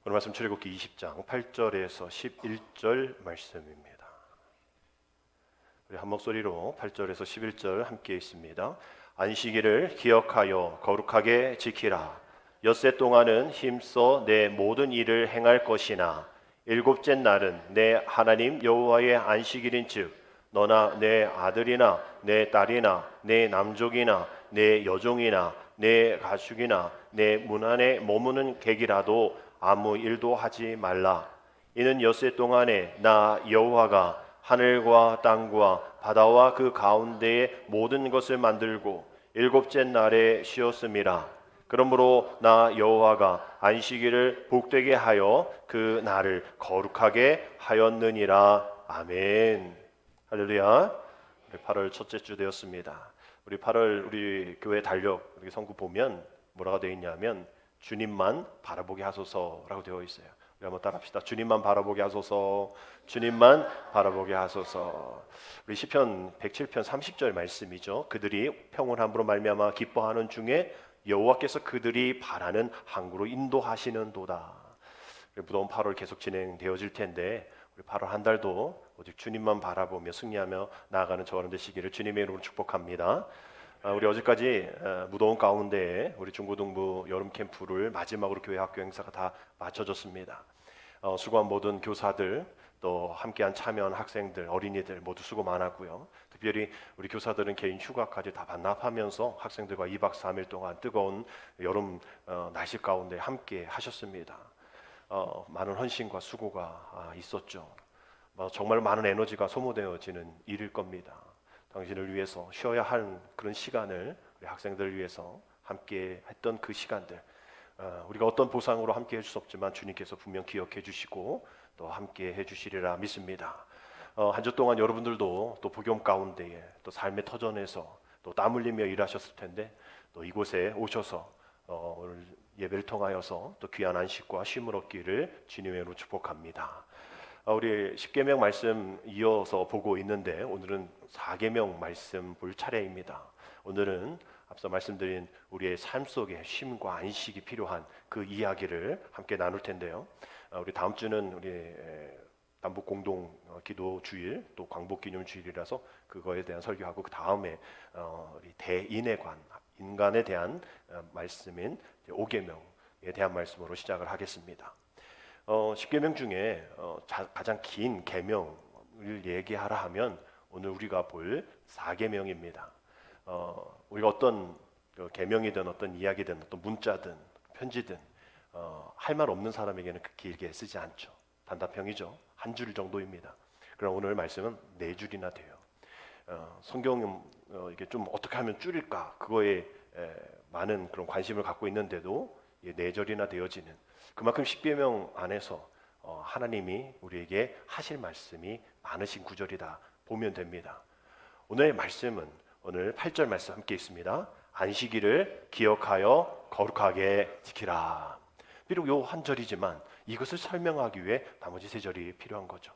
오늘 말씀 출애굽기 20장 8절에서 11절 말씀입니다. 우리 한 목소리로 8절에서 11절 함께 있습니다. 안식일을 기억하여 거룩하게 지키라. 엿새 동안은 힘써 내 모든 일을 행할 것이나 일곱째 날은 내 하나님 여호와의 안식일인즉 너나 내 아들이나 내 딸이나 내 남족이나 내 여종이나 내 가축이나 내 문 안에 머무는 객이라도 아무 일도 하지 말라. 이는 엿새 동안에 나 여호와가 하늘과 땅과 바다와 그 가운데의 모든 것을 만들고 일곱째 날에 쉬었음이라. 그러므로 나 여호와가 안식일을 복되게 하여 그 날을 거룩하게 하였느니라. 아멘. 할렐루야. 우리 8월 첫째 주 되었습니다. 우리 8월 우리 교회 달력 우리 성구 보면 뭐라고 되어 있냐면 주님만 바라보게 하소서라고 되어 있어요. 우리 한번 따라합시다. 주님만 바라보게 하소서. 주님만 바라보게 하소서. 우리 시편 107편 30절 말씀이죠. 그들이 평온함으로 말미암아 기뻐하는 중에 여호와께서 그들이 바라는 항구로 인도하시는도다. 무더운 8월 계속 진행되어질 텐데 우리 8월 한 달도 오직 주님만 바라보며 승리하며 나아가는 저와 되시기를 주님의 이름으로 축복합니다. 우리 어제까지 무더운 가운데 우리 중고등부 여름 캠프를 마지막으로 교회 학교 행사가 다 마쳐졌습니다. 수고한 모든 교사들 또 함께한 참여한 학생들 어린이들 모두 수고 많았고요. 특별히 우리 교사들은 개인 휴가까지 다 반납하면서 학생들과 2박 3일 동안 뜨거운 여름 날씨 가운데 함께 하셨습니다. 많은 헌신과 수고가 있었죠. 정말 많은 에너지가 소모되어지는 일일 겁니다. 당신을 위해서 쉬어야 할 그런 시간을 우리 학생들을 위해서 함께 했던 그 시간들 우리가 어떤 보상으로 함께 해줄 수 없지만 주님께서 분명 기억해 주시고 또 함께 해주시리라 믿습니다. 한 주 동안 여러분들도 또 복음 가운데에 또 삶의 터전에서 또 땀 흘리며 일하셨을 텐데 또 이곳에 오셔서 오늘 예배를 통하여서 또 귀한 안식과 쉼을 얻기를 주님의 이름으로 축복합니다. 우리 10계명 말씀 이어서 보고 있는데 오늘은 4계명 말씀 볼 차례입니다. 오늘은 앞서 말씀드린 우리의 삶 속에 쉼과 안식이 필요한 그 이야기를 함께 나눌 텐데요. 우리 다음 주는 우리 남북 공동 기도 주일 또 광복 기념 주일이라서 그거에 대한 설교하고 그 다음에 우리 대인에 관 인간에 대한 말씀인 5계명에 대한 말씀으로 시작을 하겠습니다. 10계명 중에 가장 긴 계명을 얘기하라 하면 오늘 우리가 볼 4계명입니다. 우리가 어떤 계명이든 어떤 이야기든 어떤 문자든 편지든 할 말 없는 사람에게는 길게 쓰지 않죠. 단답형이죠. 한 줄 정도입니다. 그럼 오늘 말씀은 4줄이나 돼요. 성경은 이게 좀 어떻게 하면 줄일까 그거에 많은 그런 관심을 갖고 있는데도 4절이나 되어지는 그만큼 10계명 안에서 하나님이 우리에게 하실 말씀이 많으신 구절이다 보면 됩니다. 오늘의 말씀은 오늘 8절 말씀 함께 있습니다. 안식일을 기억하여 거룩하게 지키라. 비록 요 한 절이지만 이것을 설명하기 위해 나머지 3절이 필요한 거죠.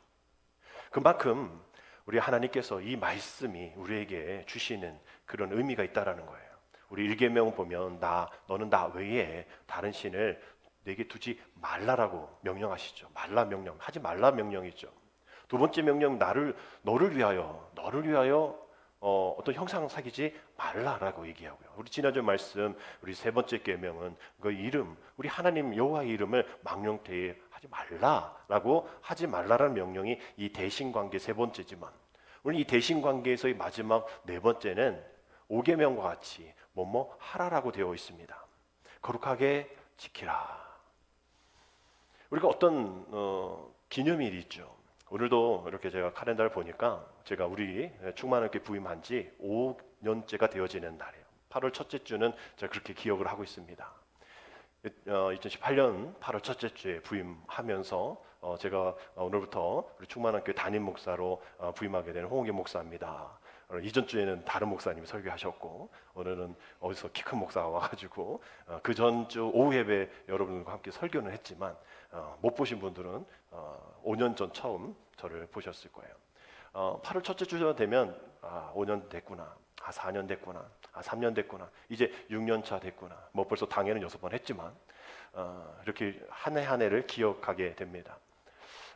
그만큼 우리 하나님께서 이 말씀이 우리에게 주시는 그런 의미가 있다라는 거예요. 우리 1계명 보면 너는 나 외에 다른 신을 내게 두지 말라라고 명령하시죠. 말라 명령, 하지 말라 명령이죠. 두 번째 명령 너를 위하여 어떤 형상 사귀지 말라라고 얘기하고요. 우리 지난주 말씀 우리 3번째 계명은 그 이름 우리 하나님 여호와의 이름을 망령되이 하지 말라라고 하지 말라라는 명령이 이 대신관계 3번째지만 오늘 이 대신관계에서의 마지막 4번째는 5계명과 같이 뭐뭐 하라라고 되어 있습니다. 거룩하게 지키라. 우리가 어떤 기념일이 있죠. 오늘도 이렇게 제가 카렌다를 보니까 제가 우리 충만하게 부임한 지 5년째가 되어지는 날이에요. 8월 첫째 주는 제가 그렇게 기억을 하고 있습니다. 2018년 8월 첫째 주에 부임하면서 제가 오늘부터 우리 충만학교 담임 목사로 부임하게 된 홍옥의 목사입니다. 이전 주에는 다른 목사님이 설교하셨고 오늘은 어디서 키 큰 목사가 와가지고 그 전주 오후 예배 여러분과 함께 설교는 했지만 못 보신 분들은 5년 전 처음 저를 보셨을 거예요. 8월 첫째 주가 되면 5년 됐구나, 4년 됐구나, 3년 됐구나, 이제 6년 차 됐구나. 뭐 벌써 당회는 6번 했지만 이렇게 한 해 한 해를 기억하게 됩니다.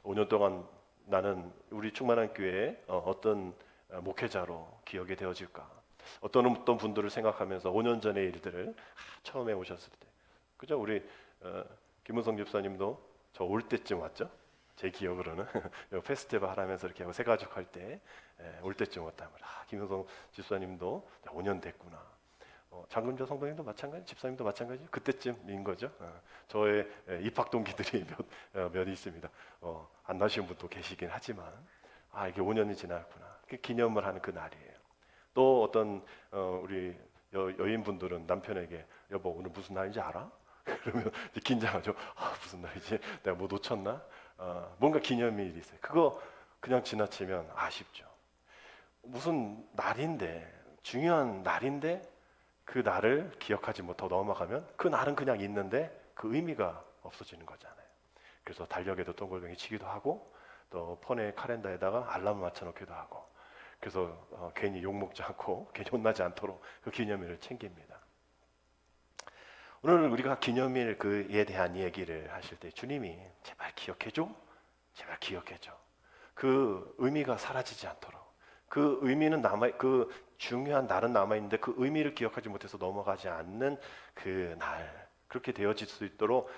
5년 동안 나는 우리 충만한 교회의 어떤 목회자로 기억이 되어질까? 어떤 분들을 생각하면서 5년 전의 일들을 처음에 오셨을 때, 그죠? 우리 김은성 집사님도 저 올 때쯤 왔죠? 제 기억으로는 페스티벌 하면서 이렇게 하고 새 가족 할 때 올 때쯤 왔다면 김은성 집사님도 5년 됐구나. 장금조 성도님도 마찬가지, 집사님도 마찬가지. 그때쯤인 거죠. 저의 입학 동기들이 몇 있습니다. 안 나시는 분도 계시긴 하지만 이게 5년이 지났구나. 기념을 하는 그 날이에요. 또 어떤 우리 여인분들은 남편에게 여보 오늘 무슨 날인지 알아? 그러면 긴장하죠. 무슨 날이지? 내가 뭐 놓쳤나? 뭔가 기념일이 있어요. 그거 그냥 지나치면 아쉽죠. 무슨 날인데, 중요한 날인데 그 날을 기억하지 못하고 넘어가면 그 날은 그냥 있는데 그 의미가 없어지는 거잖아요. 그래서 달력에도 동글뱅이 치기도 하고 또 폰의 카렌더에다가 알람을 맞춰놓기도 하고, 그래서 괜히 욕먹지 않고 괜히 혼나지 않도록 그 기념일을 챙깁니다. 오늘 우리가 기념일 그에 대한 얘기를 하실 때 주님이 제발 기억해줘, 제발 기억해줘. 그 의미가 사라지지 않도록. 그 의미는 그 중요한 날은 남아 있는데 그 의미를 기억하지 못해서 넘어가지 않는 그 날, 그렇게 되어질 수 있도록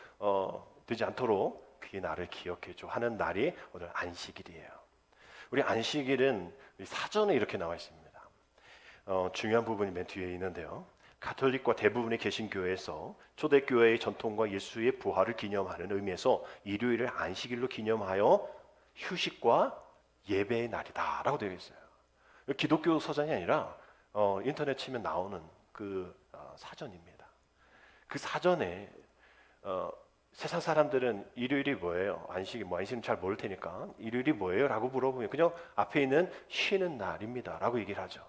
되지 않도록 그 날을 기억해줘 하는 날이 오늘 안식일이에요. 우리 안식일은 사전에 이렇게 나와 있습니다. 중요한 부분이 맨 뒤에 있는데요. 가톨릭과 대부분의 개신교회에서 초대교회의 전통과 예수의 부활을 기념하는 의미에서 일요일을 안식일로 기념하여 휴식과 예배의 날이다라고 되어 있어요. 기독교 서전이 아니라 인터넷 치면 나오는 그 사전입니다. 그 사전에 세상 사람들은 일요일이 뭐예요? 안식일은 잘 모를 테니까 일요일이 뭐예요? 라고 물어보면 그냥 앞에 있는 쉬는 날입니다 라고 얘기를 하죠.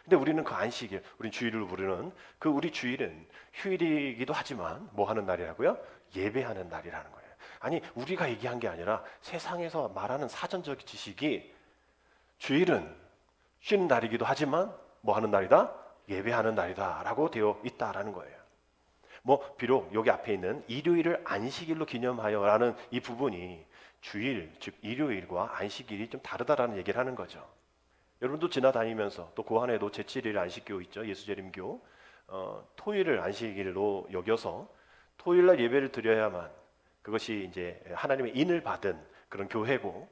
근데 우리는 그 안식일, 우리 주일을 부르는 그 우리 주일은 휴일이기도 하지만 뭐 하는 날이라고요? 예배하는 날이라는 거예요. 아니, 우리가 얘기한 게 아니라 세상에서 말하는 사전적 지식이 주일은 쉬는 날이기도 하지만 뭐 하는 날이다? 예배하는 날이다 라고 되어 있다라는 거예요. 비록 여기 앞에 있는 일요일을 안식일로 기념하여 라는 이 부분이 주일, 즉 일요일과 안식일이 좀 다르다라는 얘기를 하는 거죠. 여러분도 지나다니면서 또 그 안에도 제7일 안식교 있죠. 예수재림교. 토요일을 안식일로 여겨서 토요일날 예배를 드려야만 그것이 이제 하나님의 인을 받은 그런 교회고,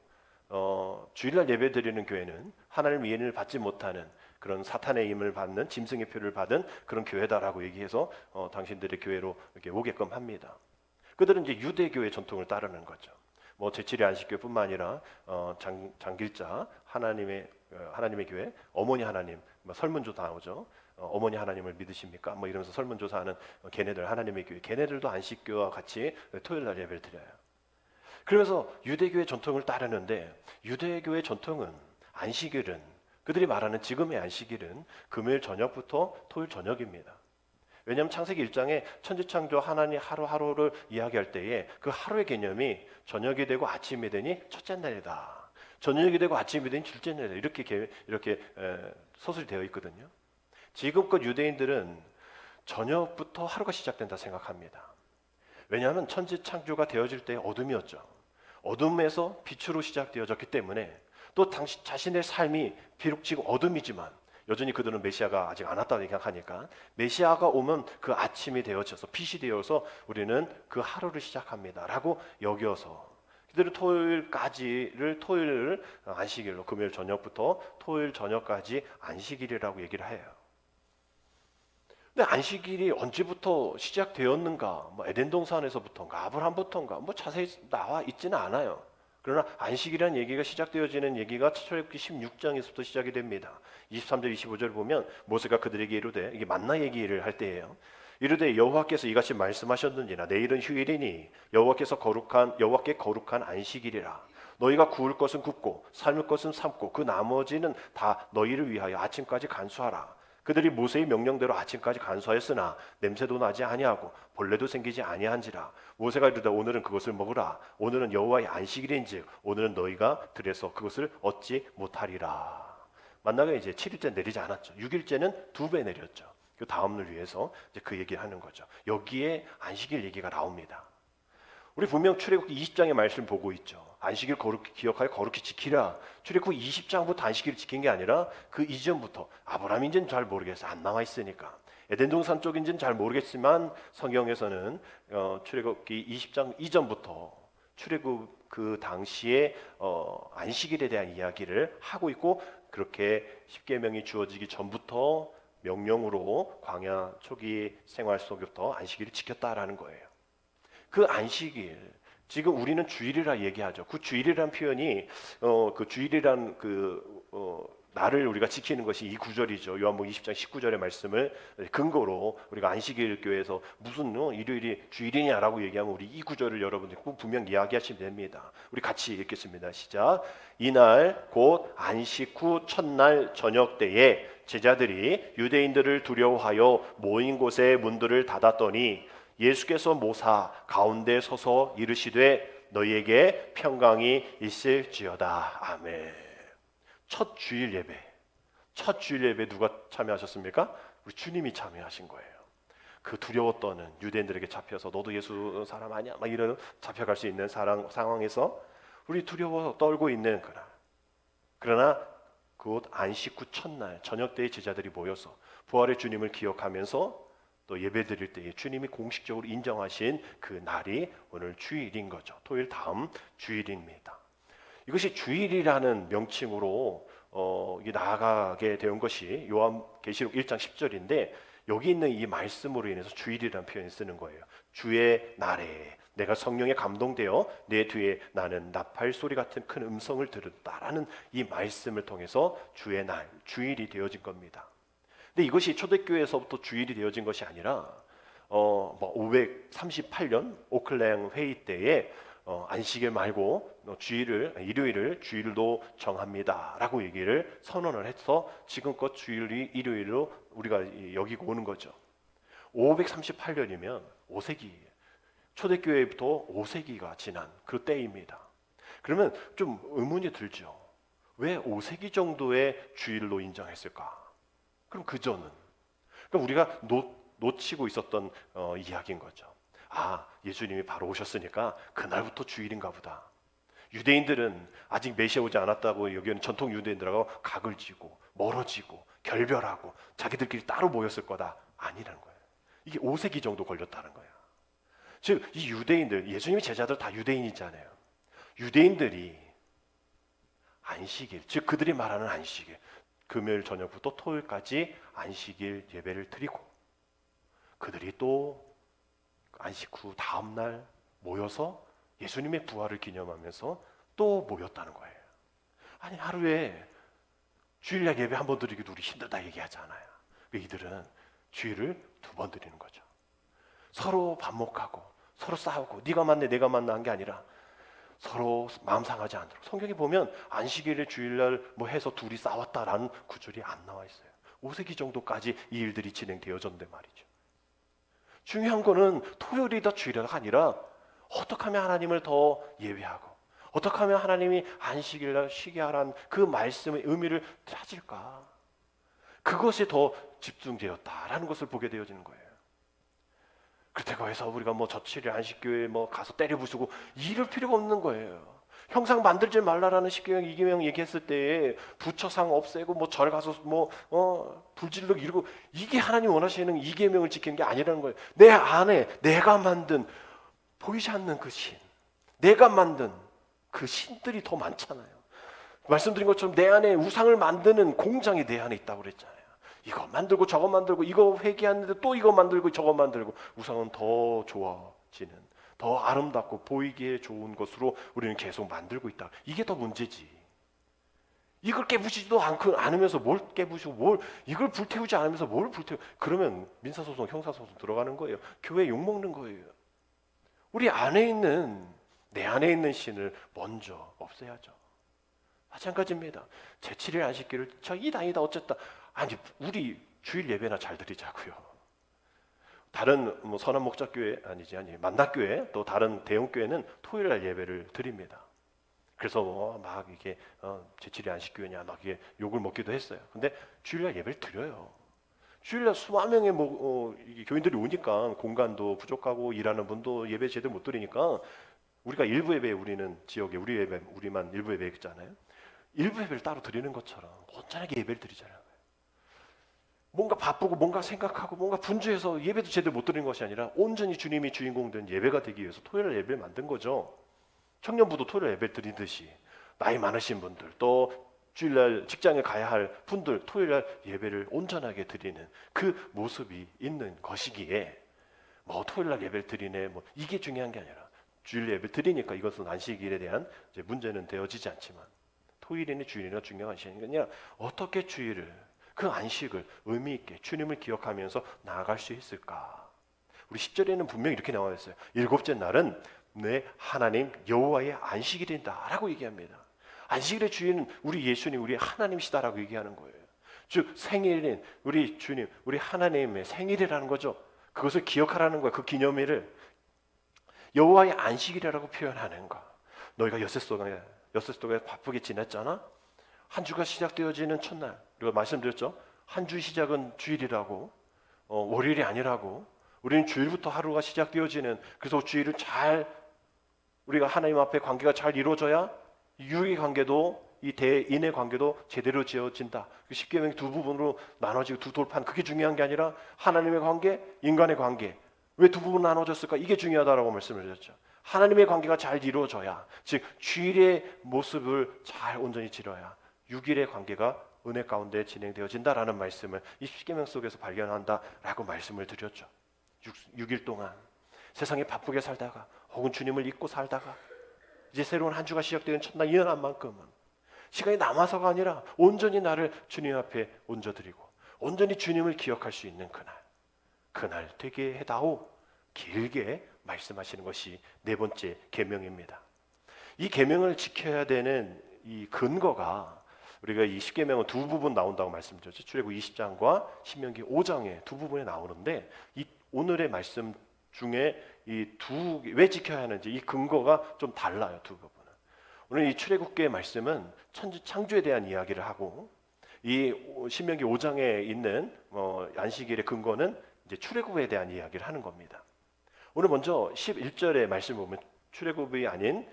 주일날 예배 드리는 교회는 하나님의 인을 받지 못하는 그런 사탄의 임을 받는 짐승의 표를 받은 그런 교회다라고 얘기해서 당신들의 교회로 이렇게 오게끔 합니다. 그들은 이제 유대교의 전통을 따르는 거죠. 제7일 안식교뿐만 아니라 장길자 하나님의 교회 어머니 하나님 설문조 나오죠. 어머니 하나님을 믿으십니까? 이러면서 설문조사하는 걔네들 하나님의 교회, 걔네들도 안식교와 같이 토요일날 예배를 드려요. 그러면서 유대교의 전통을 따르는데 유대교의 전통은 안식일은 그들이 말하는 지금의 안식일은 금요일 저녁부터 토요일 저녁입니다. 왜냐하면 창세기 1장에 천지창조 하나님 하루하루를 이야기할 때에 그 하루의 개념이 저녁이 되고 아침이 되니 첫째 날이다. 저녁이 되고 아침이 되니 둘째 날이다. 이렇게 서술이 되어 있거든요. 지금껏 유대인들은 저녁부터 하루가 시작된다 생각합니다. 왜냐하면 천지창조가 되어질 때 어둠이었죠. 어둠에서 빛으로 시작되어졌기 때문에 또 당시 자신의 삶이 비록 지금 어둠이지만 여전히 그들은 메시아가 아직 안 왔다고 생각하니까 메시아가 오면 그 아침이 되어져서 빛이 되어서 우리는 그 하루를 시작합니다 라고 여겨서 그들은 토요일을 안식일로, 금요일 저녁부터 토요일 저녁까지 안식일이라고 얘기를 해요. 근데 안식일이 언제부터 시작되었는가, 에덴 동산에서부터인가, 아브라함부터인가, 자세히 나와 있지는 않아요. 그러나 안식이라는 얘기가 시작되어지는 얘기가 출애굽기 16장에서부터 시작이 됩니다. 23절 25절 보면 모세가 그들에게 이르되, 이게 만나 얘기를 할 때예요. 이르되 여호와께서 이같이 말씀하셨느니라 내일은 휴일이니 여호와께 거룩한 안식일이라. 너희가 구울 것은 굽고 삶을 것은 삶고 그 나머지는 다 너희를 위하여 아침까지 간수하라. 그들이 모세의 명령대로 아침까지 간수하였으나 냄새도 나지 아니하고 벌레도 생기지 아니한지라. 모세가 이르되 오늘은 그것을 먹으라. 오늘은 여호와의 안식일인즉 오늘은 너희가 들에서 그것을 얻지 못하리라. 만나가 이제 7일째 내리지 않았죠. 6일째는 2배 내렸죠. 그 다음을 위해서 이제 그 얘기를 하는 거죠. 여기에 안식일 얘기가 나옵니다. 우리 분명 출애굽기 20장의 말씀을 보고 있죠. 안식일 거룩히 기억하여 거룩히 지키라. 출애굽기 20장부터 안식일을 지킨 게 아니라 그 이전부터, 아브라함인지는 잘 모르겠어요. 안 나와 있으니까. 에덴 동산 쪽인지는 잘 모르겠지만 성경에서는 출애굽기 20장 이전부터 출애굽 그 당시에 안식일에 대한 이야기를 하고 있고, 그렇게 십계명이 주어지기 전부터 명령으로 광야 초기 생활 속부터 안식일을 지켰다라는 거예요. 그 안식일, 지금 우리는 주일이라 얘기하죠. 그 주일이란 표현이 그 주일이란 날을 우리가 지키는 것이 이 구절이죠. 요한복음 20장 19절의 말씀을 근거로 우리가 안식일 교회에서 무슨 일요일이 주일이냐라고 얘기하면 우리 이 구절을 여러분들 꼭 분명 이야기하시면 됩니다. 우리 같이 읽겠습니다. 시작. 이날 곧 안식 후 첫날 저녁 때에 제자들이 유대인들을 두려워하여 모인 곳에 문들을 닫았더니 예수께서 모사 가운데 서서 이르시되 너희에게 평강이 있을지어다. 아멘. 첫 주일 예배 누가 참여하셨습니까? 우리 주님이 참여하신 거예요. 그 두려워 떠는 유대인들에게 잡혀서 너도 예수 사람 아니야? 막 이런 잡혀갈 수 있는 상황에서 우리 두려워 떨고 있는 그러나 곧 안식 후 첫날 저녁 때의 제자들이 모여서 부활의 주님을 기억하면서 또 예배 드릴 때에 주님이 공식적으로 인정하신 그 날이 오늘 주일인 거죠. 토요일 다음 주일입니다. 이것이 주일이라는 명칭으로 나아가게 된 것이 요한계시록 1장 10절인데, 여기 있는 이 말씀으로 인해서 주일이라는 표현을 쓰는 거예요. 주의 날에 내가 성령에 감동되어 내 뒤에 나는 나팔 소리 같은 큰 음성을 들었다라는 이 말씀을 통해서 주의 날, 주일이 되어진 겁니다. 근데 이것이 초대교회에서부터 주일이 되어진 것이 아니라 538년 오클랭 회의 때에 안식일 말고 일요일을 주일로 정합니다라고 얘기를 선언을 해서 지금껏 주일이 일요일로 우리가 여기고 오는 거죠. 538년이면 5세기, 초대교회부터 5세기가 지난 그 때입니다. 그러면 좀 의문이 들죠. 왜 5세기 정도의 주일로 인정했을까? 그럼 그전은, 그럼 우리가 놓치고 있었던 이야기인 거죠. 아, 예수님이 바로 오셨으니까 그날부터 주일인가 보다. 유대인들은 아직 메시아 오지 않았다고 여기는 전통 유대인들하고 각을 지고 멀어지고 결별하고 자기들끼리 따로 모였을 거다. 아니라는 거예요. 이게 5세기 정도 걸렸다는 거예요. 즉 이 유대인들, 예수님의 제자들 다 유대인이잖아요. 유대인들이 안식일, 즉 그들이 말하는 안식일, 금요일 저녁부터 토요일까지 안식일 예배를 드리고, 그들이 또 안식 후 다음 날 모여서 예수님의 부활을 기념하면서 또 모였다는 거예요. 아니, 하루에 주일날 예배 한 번 드리기도 우리 힘들다 얘기하잖아요. 이들은 주일을 2번 드리는 거죠. 서로 반목하고 서로 싸우고 네가 맞네 내가 맞나 한 게 아니라 서로 마음 상하지 않도록. 성경에 보면 안식일에 주일날 해서 둘이 싸웠다라는 구절이 안 나와 있어요. 5세기 정도까지 이 일들이 진행되어졌는데 말이죠. 중요한 거는 토요일이다 주일이다가 아니라 어떻게 하면 하나님을 더 예배하고 어떻게 하면 하나님이 안식일날 쉬게 하라는 그 말씀의 의미를 찾을까, 그것이 더 집중되었다라는 것을 보게 되어지는 거예요. 그렇다고 해서 우리가 저칠일 안식교회 가서 때려 부수고 이럴 필요가 없는 거예요. 형상 만들지 말라라는 십계명 이계명 얘기했을 때에 부처상 없애고 절 가서 불질러 이러고, 이게 하나님 원하시는 이계명을 지키는 게 아니라는 거예요. 내 안에 내가 만든 보이지 않는 그 신, 내가 만든 그 신들이 더 많잖아요. 말씀드린 것처럼 내 안에 우상을 만드는 공장이 내 안에 있다고 그랬잖아요. 이거 만들고 저거 만들고 이거 회개하는데 또 이거 만들고 저거 만들고, 우상은 더 좋아지는, 더 아름답고 보이기에 좋은 것으로 우리는 계속 만들고 있다. 이게 더 문제지. 이걸 깨부시지도 않으면서 뭘 깨부시고 이걸 불태우지 않으면서 뭘 불태우, 그러면 민사소송 형사소송 들어가는 거예요. 교회 욕먹는 거예요. 우리 안에 있는, 내 안에 있는 신을 먼저 없애야죠. 마찬가지입니다. 제7일 안식일을 저 이다 어쨌다, 아니 우리 주일 예배나 잘 드리자고요. 다른 선한 목자교회 아니 만나교회 또 다른 대형교회는 토요일날 예배를 드립니다. 그래서 막 이게 제7일 안식교회냐 막 이게 욕을 먹기도 했어요. 근데 주일날 예배를 드려요. 주일날 수만 명의 이게 교인들이 오니까 공간도 부족하고 일하는 분도 예배 제대로 못 드리니까 우리가 일부 예배 우리는 지역에 우리 예배 우리만 일부 예배 했잖아요. 일부 예배를 따로 드리는 것처럼 온전하게 예배를 드리잖아요. 뭔가 바쁘고 뭔가 생각하고 뭔가 분주해서 예배도 제대로 못 드리는 것이 아니라 온전히 주님이 주인공 된 예배가 되기 위해서 토요일 예배를 만든 거죠. 청년부도 토요일 예배 드리듯이 나이 많으신 분들 또 주일날 직장에 가야 할 분들 토요일날 예배를 온전하게 드리는 그 모습이 있는 것이기에 뭐 토요일날 예배를 드리네 뭐 이게 중요한 게 아니라 주일 예배 드리니까 이것은 안식일에 대한 이제 문제는 되어지지 않지만 토요일이나 주일이나 중요한 것이 아니라 어떻게 주일을 그 안식을 의미 있게 주님을 기억하면서 나아갈 수 있을까? 우리 10절에는 분명히 이렇게 나와 있어요. 일곱째 날은 내 하나님 여호와의 안식일이다 라고 얘기합니다. 안식일의 주인은 우리 예수님, 우리 하나님이시다라고 얘기하는 거예요. 즉 생일인 우리 주님, 우리 하나님의 생일이라는 거죠. 그것을 기억하라는 거예요. 그 기념일을 여호와의 안식일이라고 표현하는 거. 너희가 엿새 동안에 바쁘게 지냈잖아. 한 주가 시작되어지는 첫날, 우리가 말씀드렸죠. 한 주 시작은 주일이라고, 월요일이 아니라고. 우리는 주일부터 하루가 시작되어지는. 그래서 주일을 잘 우리가 하나님 앞에 관계가 잘 이루어져야 유의 관계도 이 대인의 관계도 제대로 지어진다. 십계명이 두 부분으로 나눠지고 두 돌판. 그게 중요한 게 아니라 하나님의 관계, 인간의 관계. 왜 두 부분 나눠졌을까? 이게 중요하다라고 말씀을 드렸죠. 하나님의 관계가 잘 이루어져야, 즉 주일의 모습을 잘 온전히 지려야 6일의 관계가 은혜 가운데 진행되어진다라는 말씀을 이 십계명 속에서 발견한다라고 말씀을 드렸죠. 6일 동안 세상에 바쁘게 살다가 혹은 주님을 잊고 살다가 이제 새로운 한 주가 시작되는 첫날 일어난만큼은 시간이 남아서가 아니라 온전히 나를 주님 앞에 얹어드리고 온전히 주님을 기억할 수 있는 그날 되게 해다오. 길게 말씀하시는 것이 네 번째 계명입니다. 이 계명을 지켜야 되는 이 근거가 우리가 이 십계명은 두 부분 나온다고 말씀드렸죠. 출애굽 20장과 신명기 5장에 두 부분에 나오는데 이 오늘의 말씀 중에 이 왜 지켜야 하는지 이 근거가 좀 달라요. 두 부분은. 오늘 이 출애굽기의 말씀은 천지 창조에 대한 이야기를 하고 이 신명기 5장에 있는 안식일의 근거는 이제 출애굽에 대한 이야기를 하는 겁니다. 오늘 먼저 11절의 말씀 보면 출애굽이 아닌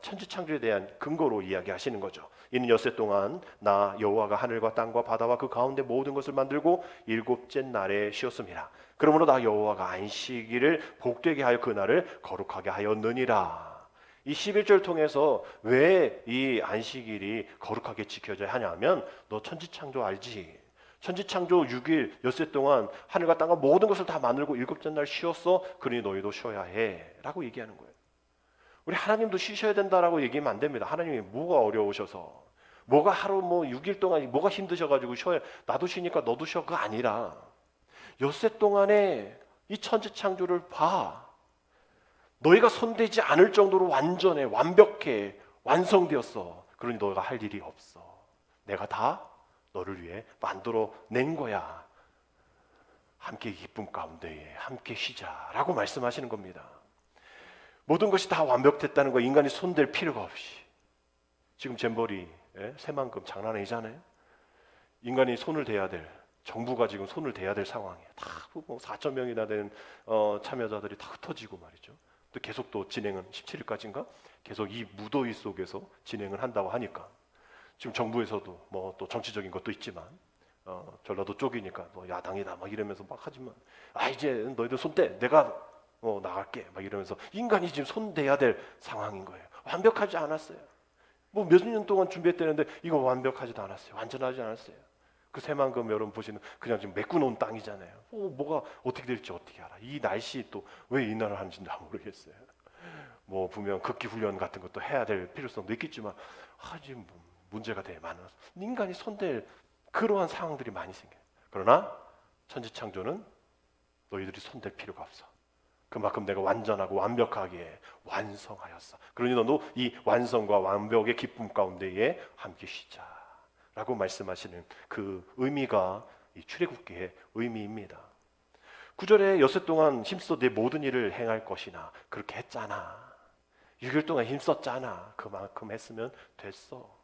천지 창조에 대한 근거로 이야기하시는 거죠. 이는 엿새 동안 나 여호와가 하늘과 땅과 바다와 그 가운데 모든 것을 만들고 일곱째 날에 쉬었습니다. 그러므로 나 여호와가 안식일을 복되게 하여 그 날을 거룩하게 하였느니라. 이 11절 통해서 왜 이 안식일이 거룩하게 지켜져야 하냐면 너 천지 창조 알지? 천지 창조 6일 엿새 동안 하늘과 땅과 모든 것을 다 만들고 일곱째 날 쉬었어. 그러니 너희도 쉬어야 해 라고 얘기하는 거예요. 우리 하나님도 쉬셔야 된다라고 얘기하면 안 됩니다. 하나님이 뭐가 어려우셔서 뭐가 하루 6일 동안 뭐가 힘드셔가지고 쉬어야 나도 쉬니까 너도 쉬어. 그거 아니라 엿새 동안에 이 천지 창조를 봐. 너희가 손대지 않을 정도로 완전해, 완벽해, 완성되었어. 그러니 너가 할 일이 없어. 내가 다 너를 위해 만들어 낸 거야. 함께 기쁨 가운데에 함께 쉬자라고 말씀하시는 겁니다. 모든 것이 다 완벽됐다는 거, 인간이 손댈 필요가 없이. 지금 잼버리 새만금 장난 아니잖아요. 인간이 손을 대야 될, 정부가 지금 손을 대야 될 상황이에요. 다 4천 명이나 되는 참여자들이 다 흩어지고 말이죠. 또 계속 또 진행은 17일까지인가 계속 이 무더위 속에서 진행을 한다고 하니까 지금 정부에서도 또 정치적인 것도 있지만 전라도 쪽이니까 야당이다 막 이러면서 막 하지만 이제 너희들 손 떼, 내가 나갈게 막 이러면서 인간이 지금 손 대야 될 상황인 거예요. 완벽하지 않았어요. 몇 년 동안 준비했다는데 이거 완벽하지도 않았어요. 완전하지 않았어요. 그 새만금 여러분 보시는 그냥 지금 메꾸놓은 땅이잖아요. 뭐가 어떻게 될지 어떻게 알아. 이 날씨 또 왜 이 나라를 하는지 모르겠어요. 분명 극기 훈련 같은 것도 해야 될 필요성도 있겠지만 지금 문제가 되게 많아서 인간이 손댈 그러한 상황들이 많이 생겨요. 그러나 천지창조는 너희들이 손댈 필요가 없어. 그만큼 내가 완전하고 완벽하게 완성하였어. 그러니 너도 이 완성과 완벽의 기쁨 가운데에 함께 쉬자라고 말씀하시는 그 의미가 이 출애굽기의 의미입니다. 9절에 엿새 동안 힘써 내 모든 일을 행할 것이나 그렇게 했잖아. 6일 동안 힘썼잖아. 그만큼 했으면 됐어.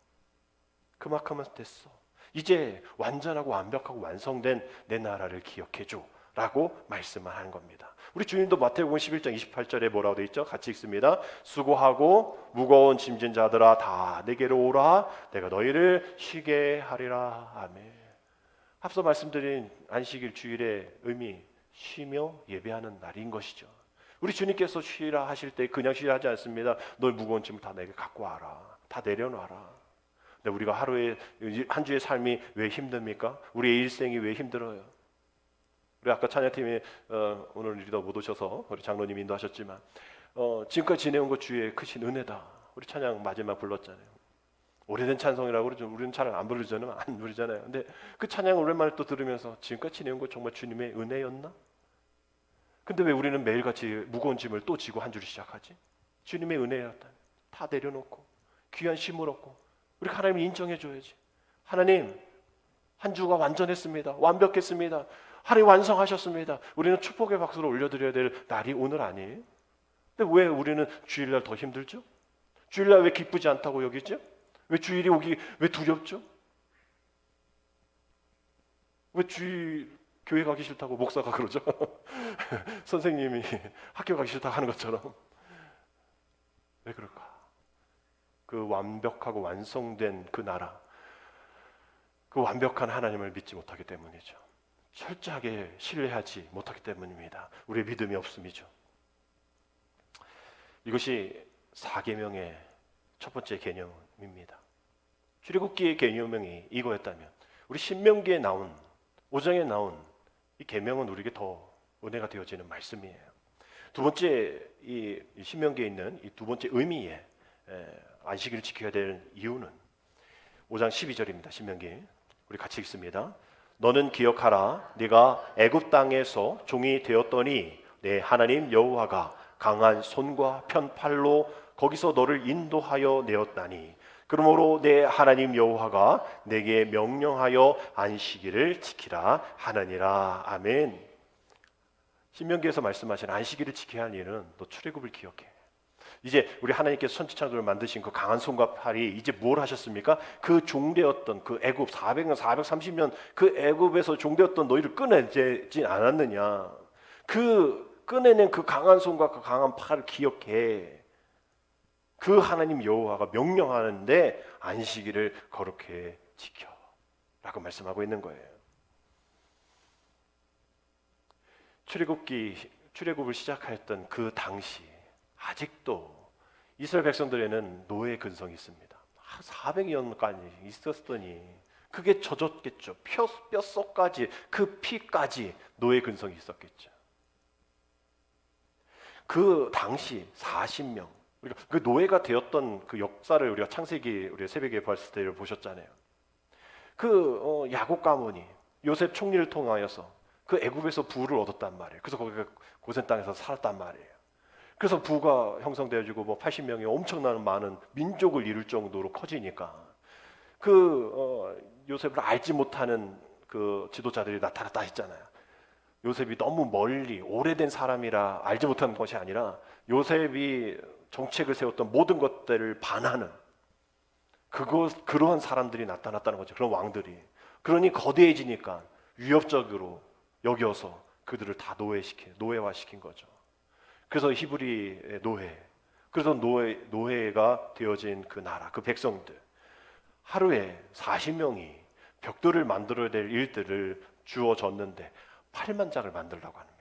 그만큼은 됐어. 이제 완전하고 완벽하고 완성된 내 나라를 기억해줘 라고 말씀을 하는 겁니다. 우리 주님도 마태복음 11장 28절에 뭐라고 되어 있죠? 같이 읽습니다. 수고하고 무거운 짐진 자들아 다 내게로 오라 내가 너희를 쉬게 하리라. 아멘. 앞서 말씀드린 안식일 주일의 의미, 쉬며 예배하는 날인 것이죠. 우리 주님께서 쉬라 하실 때 그냥 쉬라 하지 않습니다. 너희 무거운 짐을 다 내게 갖고 와라. 다 내려놔라. 근데 우리가 하루에 한 주의 삶이 왜 힘듭니까? 우리의 일생이 왜 힘들어요? 우리 아까 찬양팀이 오늘 리더 못 오셔서 우리 장로님 인도하셨지만 지금까지 지내온 것 주의 크신 은혜다. 우리 찬양 마지막 불렀잖아요. 오래된 찬송이라고 그러죠. 우리는 잘 안 부르잖아요. 안 부르잖아요. 근데 그 찬양을 오랜만에 또 들으면서 지금까지 지내온 것 정말 주님의 은혜였나? 근데 왜 우리는 매일같이 무거운 짐을 또 지고 한 주를 시작하지? 주님의 은혜였다. 다 내려놓고 귀한 쉼을 얻고 우리 하나님을 인정해 줘야지. 하나님 한 주가 완전했습니다. 완벽했습니다. 하나님 완성하셨습니다. 우리는 축복의 박수를 올려드려야 될 날이 오늘 아니에요? 근데 왜 우리는 주일날 더 힘들죠? 주일날 왜 기쁘지 않다고 여기죠? 왜 주일이 오기 왜 두렵죠? 왜 주일 교회 가기 싫다고 목사가 그러죠? 선생님이 학교 가기 싫다고 하는 것처럼. 왜 그럴까? 그 완벽하고 완성된 그 나라, 그 완벽한 하나님을 믿지 못하기 때문이죠. 철저하게 신뢰하지 못하기 때문입니다. 우리의 믿음이 없음이죠. 이것이 4계명의 첫 번째 개념입니다. 출애굽기의 개념이 이거였다면 우리 신명기에 나온 5장에 나온 이 계명은 우리에게 더 은혜가 되어지는 말씀이에요. 두 번째 이 신명기에 있는 이 두 번째 의미에 안식일을 지켜야 될 이유는 5장 12절입니다. 신명기 우리 같이 읽습니다. 너는 기억하라 네가 애굽 땅에서 종이 되었더니 내 하나님 여호와가 강한 손과 편팔로 거기서 너를 인도하여 내었다니 그러므로 내 하나님 여호와가 내게 명령하여 안식일을 지키라 하느니라. 아멘. 신명기에서 말씀하신 안식일을 지켜야 할 일은 너 출애굽을 기억해. 이제 우리 하나님께서 천지창조를 만드신 그 강한 손과 팔이 이제 뭘 하셨습니까? 그 종되었던 그 애굽 400년 430년 그 애굽에서 종되었던 너희를 꺼내지 않았느냐. 그 꺼내낸 그 강한 손과 그 강한 팔을 기억해. 그 하나님 여호와가 명령하는데 안식일을 거룩히 지켜 라고 말씀하고 있는 거예요. 출애굽을 시작하였던 그 당시 아직도 이스라엘 백성들에는 노예 근성이 있습니다. 400년까지 있었더니 그게 젖었겠죠. 뼛속까지 그 피까지 노예 근성이 있었겠죠. 그 당시 40명 그 노예가 되었던 그 역사를 우리가 창세기 우리가 새벽에 봤을 때 보셨잖아요. 그 야곱 가문이 요셉 총리를 통하여서 그 애굽에서 부를 얻었단 말이에요. 그래서 거기가 고센 땅에서 살았단 말이에요. 그래서 부가 형성되어지고 뭐 80명의 엄청나는 많은 민족을 이룰 정도로 커지니까 요셉을 알지 못하는 그 지도자들이 나타났다 했잖아요. 요셉이 너무 멀리 오래된 사람이라 알지 못하는 것이 아니라 요셉이 정책을 세웠던 모든 것들을 반하는 그러한 사람들이 나타났다는 거죠. 그런 왕들이. 그러니 거대해지니까 위협적으로 여겨서 그들을 다 노예화시킨 거죠. 그래서 히브리의 노예, 그래서 노예가 되어진 그 나라, 그 백성들 하루에 40명이 벽돌을 만들어야 될 일들을 주어졌는데 8만 장을 만들려고 합니다.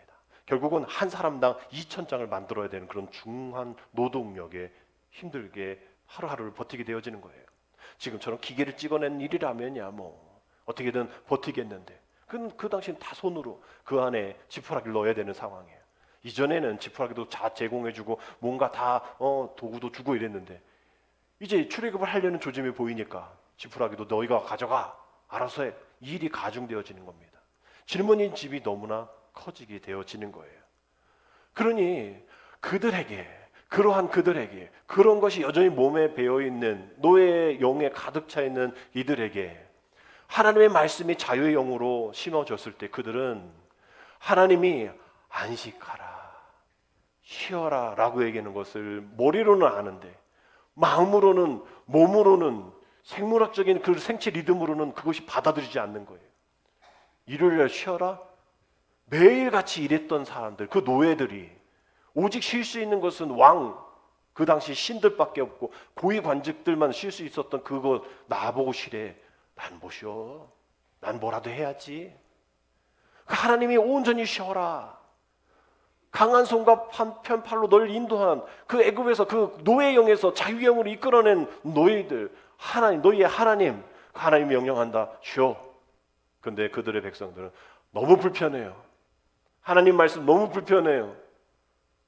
결국은 한 사람당 2,000장을 만들어야 되는 그런 중한 노동력에 힘들게 하루하루를 버티게 되어지는 거예요. 지금처럼 기계를 찍어낸 일이라면야 뭐 어떻게든 버티겠는데 그 당시엔 다 손으로 그 안에 지푸라기를 넣어야 되는 상황이에요. 이전에는 지푸라기도 다 제공해주고 뭔가 다 도구도 주고 이랬는데 이제 출애굽을 하려는 조짐이 보이니까 지푸라기도 너희가 가져가 알아서 해. 일이 가중되어지는 겁니다. 짊어진 집이 너무나 커지게 되어지는 거예요. 그러니 그러한 그들에게 그런 것이 여전히 몸에 배어있는 노예의 영에 가득 차 있는 이들에게 하나님의 말씀이 자유의 영으로 심어졌을 때 그들은 하나님이 안식하라 쉬어라 라고 얘기하는 것을 머리로는 아는데 마음으로는 몸으로는 생물학적인 그 생체 리듬으로는 그것이 받아들이지 않는 거예요. 일요일날 쉬어라? 매일같이 일했던 사람들, 그 노예들이 오직 쉴 수 있는 것은 왕, 그 당시 신들밖에 없고 고위 관직들만 쉴 수 있었던 그거 나보고 쉬래. 난 못 쉬어. 난 뭐라도 해야지. 하나님이 온전히 쉬어라. 강한 손과 편팔로 널 인도한 그 애굽에서 그 노예 영에서 자유의 영으로 이끌어낸 노예들, 하나님, 너희의 하나님, 하나님이 명령한다. 쉬어. 근데 그들의 백성들은 너무 불편해요. 하나님 말씀 너무 불편해요.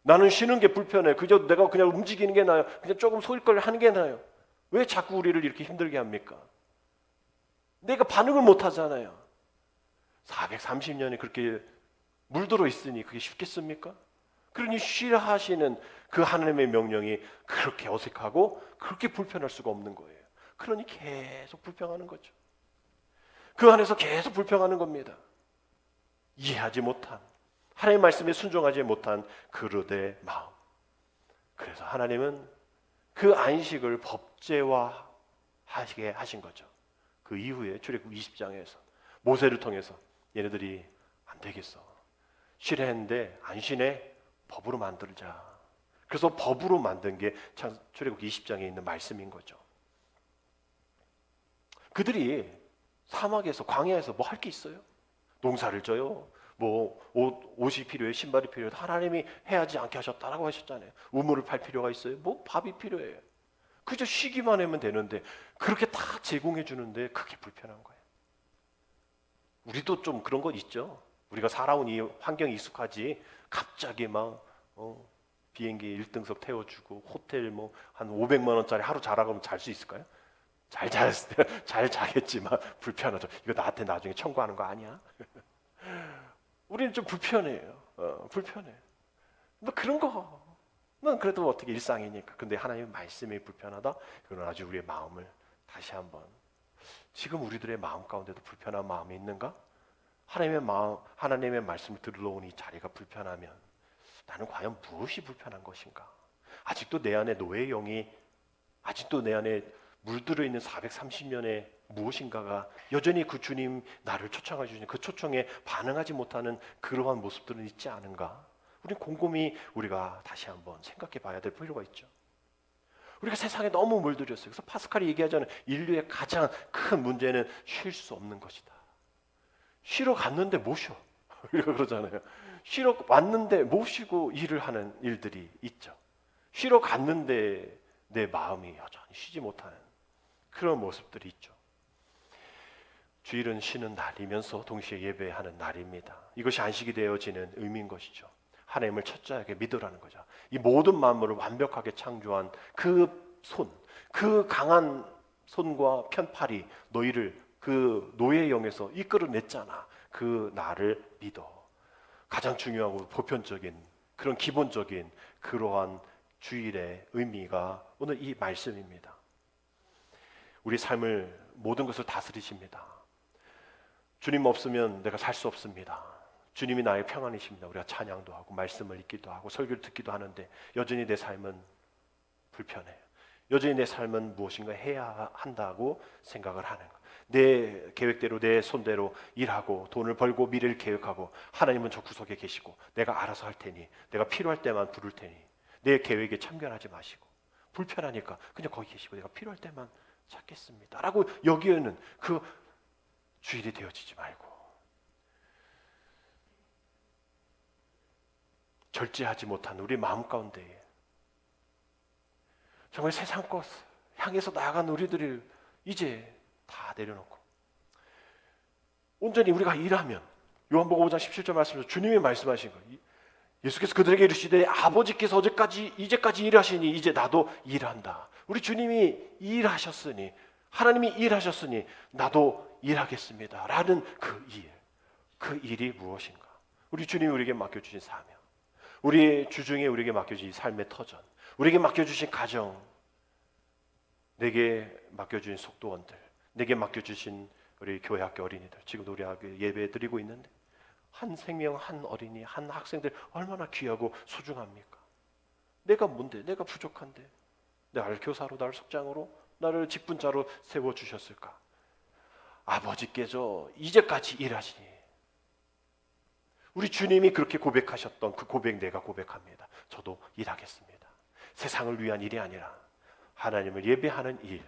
나는 쉬는 게 불편해. 그저 내가 그냥 움직이는 게 나아요. 그냥 조금 소일거리 하는 게 나아요. 왜 자꾸 우리를 이렇게 힘들게 합니까? 내가 반응을 못 하잖아요. 430년이 그렇게 물들어 있으니 그게 쉽겠습니까? 그러니 쉬라 하시는 그 하나님의 명령이 그렇게 어색하고 그렇게 불편할 수가 없는 거예요. 그러니 계속 불평하는 거죠. 그 안에서 계속 불평하는 겁니다. 이해하지 못한, 하나님의 말씀에 순종하지 못한 그릇의 마음. 그래서 하나님은 그 안식을 법제화하게 하신 거죠. 그 이후에 출애굽 20장에서 모세를 통해서 얘네들이 안 되겠어. 쉬려 했는데 안 쉬네. 법으로 만들자. 그래서 법으로 만든 게 출애굽 20장에 있는 말씀인 거죠. 그들이 사막에서 광야에서 뭐 할 게 있어요? 농사를 져요. 뭐 옷이 필요해, 신발이 필요해. 하나님이 해야지 않게 하셨다라고 하셨잖아요. 우물을 팔 필요가 있어요? 뭐 밥이 필요해요. 그저 쉬기만 하면 되는데 그렇게 다 제공해 주는데 그게 불편한 거예요. 우리도 좀 그런 거 있죠. 우리가 살아온 이 환경이 익숙하지 갑자기 막 비행기 1등석 태워주고 호텔 뭐 한 500만 원짜리 하루 자라고 하면 잘 수 있을까요? 잘 자겠지만 불편하죠. 이거 나한테 나중에 청구하는 거 아니야? 우리는 좀 불편해요. 불편해. 뭐 그런 거. 난 그래도 어떻게 일상이니까. 근데 하나님의 말씀이 불편하다? 그건 아주 우리의 마음을 다시 한번. 지금 우리들의 마음 가운데도 불편한 마음이 있는가? 하나님의 말씀을 들으러 온 이 자리가 불편하면 나는 과연 무엇이 불편한 것인가? 아직도 내 안에 노예의 영이, 아직도 내 안에 물들어 있는 430년의 무엇인가가 여전히 그 주님 나를 초청해 주신 그 초청에 반응하지 못하는 그러한 모습들은 있지 않은가? 우리 곰곰이 우리가 다시 한번 생각해 봐야 될 필요가 있죠. 우리가 세상에 너무 물들였어요. 그래서 파스칼이 얘기하자는 인류의 가장 큰 문제는 쉴 수 없는 것이다. 쉬러 갔는데 못 쉬어. 우리가 그러잖아요. 쉬러 왔는데 못 쉬고 일을 하는 일들이 있죠. 쉬러 갔는데 내 마음이 여전히 쉬지 못하는 그런 모습들이 있죠. 주일은 쉬는 날이면서 동시에 예배하는 날입니다. 이것이 안식이 되어지는 의미인 것이죠. 하나님을 첫째하게 믿으라는 거죠. 이 모든 만물을 완벽하게 창조한 그 손, 그 강한 손과 편팔이 너희를 그 노예의 영에서 이끌어냈잖아. 그 나를 믿어. 가장 중요하고 보편적인 그런 기본적인 그러한 주일의 의미가 오늘 이 말씀입니다. 우리 삶을 모든 것을 다스리십니다. 주님 없으면 내가 살 수 없습니다. 주님이 나의 평안이십니다. 우리가 찬양도 하고 말씀을 읽기도 하고 설교를 듣기도 하는데 여전히 내 삶은 불편해요. 여전히 내 삶은 무엇인가 해야 한다고 생각을 하는 거예요. 내 계획대로 내 손대로 일하고 돈을 벌고 미래를 계획하고 하나님은 저 구석에 계시고 내가 알아서 할 테니 내가 필요할 때만 부를 테니 내 계획에 참견하지 마시고 불편하니까 그냥 거기 계시고 내가 필요할 때만 찾겠습니다 라고 여기에는 그 주일이 되어지지 말고 절제하지 못한 우리 마음 가운데에 정말 세상 것 향해서 나아간 우리들을 이제 다 내려놓고 온전히 우리가 일하면 요한복음 5장 17절 말씀에서 주님이 말씀하신 거예요. 예수께서 그들에게 이르시되 아버지께서 이제까지 일하시니 이제 나도 일한다. 우리 주님이 일하셨으니 하나님이 일하셨으니 나도 일하겠습니다 라는 그 일이 무엇인가? 우리 주님이 우리에게 맡겨주신 사명, 우리의 주중에 우리에게 맡겨주신 삶의 터전, 우리에게 맡겨주신 가정, 내게 맡겨주신 속도원들, 내게 맡겨주신 우리 교회학교 어린이들, 지금도 우리 학교 예배 드리고 있는데 한 생명, 한 어린이, 한 학생들 얼마나 귀하고 소중합니까? 내가 뭔데? 내가 부족한데 나를 교사로, 나를 속장으로 나를 직분자로 세워주셨을까? 아버지께서 이제까지 일하시니 우리 주님이 그렇게 고백하셨던 그 고백 내가 고백합니다. 저도 일하겠습니다. 세상을 위한 일이 아니라 하나님을 예배하는 일,